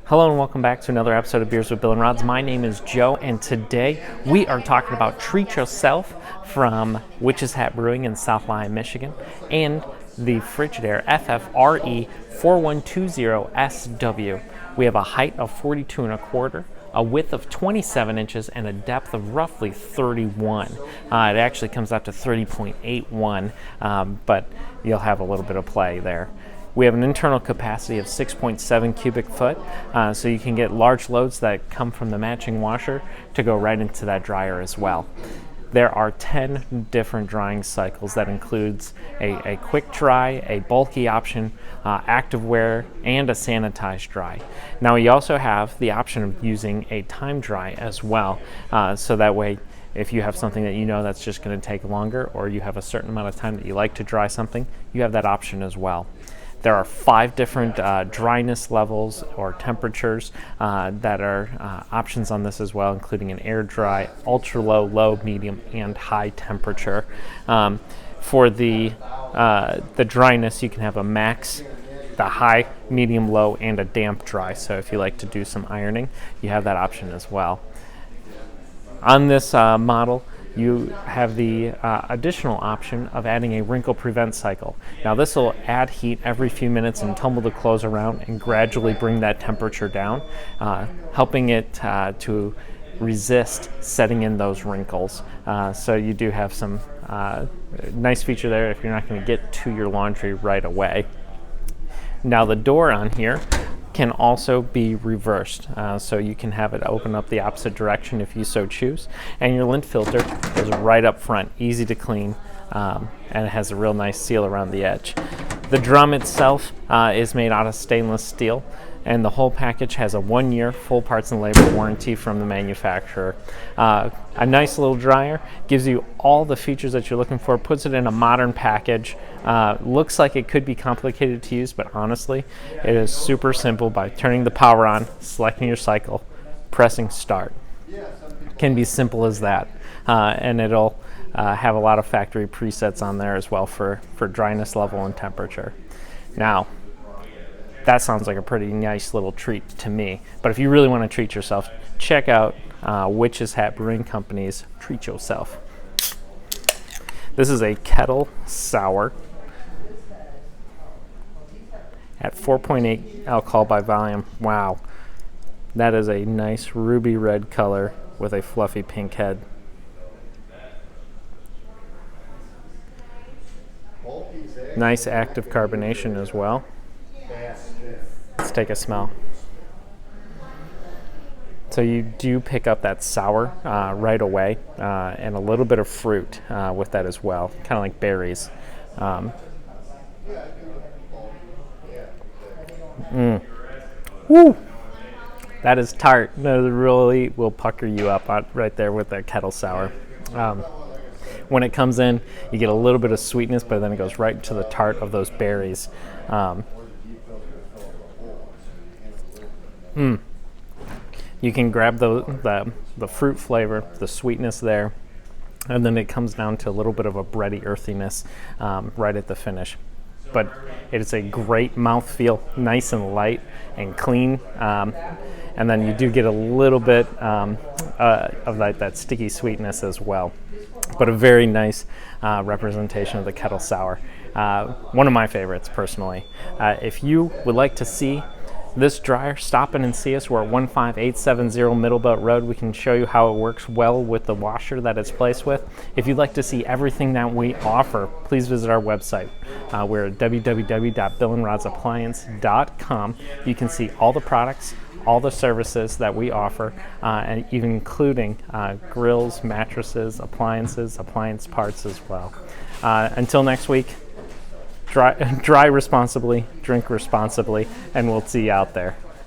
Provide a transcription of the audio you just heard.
Hello and welcome back to another episode of Beers with Bill and Rods. My name is Joe, and today we are talking about Treat Yo'self from Witch's Hat Brewing in South Lyon, Michigan, and the Frigidaire FFRE4120SW. We have a height of 42 1/4, a width of 27 inches, and a depth of roughly 31. It actually comes out to 30.81, but you'll have a little bit of play there. We have an internal capacity of 6.7 cubic foot, so you can get large loads that come from the matching washer to go right into that dryer as well. There are 10 different drying cycles that includes a quick dry, a bulky option, active wear, and a sanitize dry. Now we also have the option of using a time dry as well, so that way if you have something that you know that's just going to take longer, or you have a certain amount of time that you like to dry something, you have that option as well. There are 5 different dryness levels or temperatures that are options on this as well, including an air dry, ultra low, low, medium, and high temperature. For the dryness, you can have a max, the high, medium, low, and a damp dry. So if you like to do some ironing, you have that option as well. On this model, you have the additional option of adding a wrinkle prevent cycle. Now this will add heat every few minutes and tumble the clothes around and gradually bring that temperature down, helping it to resist setting in those wrinkles. So you do have some nice feature there if you're not going to get to your laundry right away. Now the door on here can also be reversed, so you can have it open up the opposite direction if you so choose, and your lint filter is right up front, easy to clean, and it has a real nice seal around the edge. The drum itself is made out of stainless steel, and the whole package has a 1-year full parts and labor warranty from the manufacturer. A nice little dryer, gives you all the features that you're looking for, puts it in a modern package. Looks like it could be complicated to use, but honestly, it is super simple. By turning the power on, selecting your cycle, pressing start. Can be simple as that, and it'll have a lot of factory presets on there as well for dryness level and temperature. Now, that sounds like a pretty nice little treat to me. But if you really want to treat yourself, check out Witch's Hat Brewing Company's Treat Yo'self. This is a Kettle Sour at 4.8 alcohol by volume. Wow, that is a nice ruby red color with a fluffy pink head. Nice active carbonation as well. Let's take a smell. So you do pick up that sour right away, and a little bit of fruit with that as well, kind of like berries. Woo! That is tart. That really will pucker you up right there with that Kettle Sour. When it comes in, you get a little bit of sweetness, but then it goes right into the tart of those berries. You can grab the fruit flavor, the sweetness there, and then it comes down to a little bit of a bready earthiness right at the finish. But it is a great mouthfeel, nice and light and clean, and then you do get a little bit of that sticky sweetness as well. But a very nice representation of the Kettle Sour. One of my favorites personally. If you would like to see this dryer, stop in and see us. We're at 15870 Middlebelt Road. We can show you how it works well with the washer that it's placed with. If you'd like to see everything that we offer, please visit our website. We're at www.billandrodsappliance.com. You can see all the products, all the services that we offer, and even including grills, mattresses, appliances, appliance parts as well. Until next week, dry responsibly, drink responsibly, and we'll see you out there.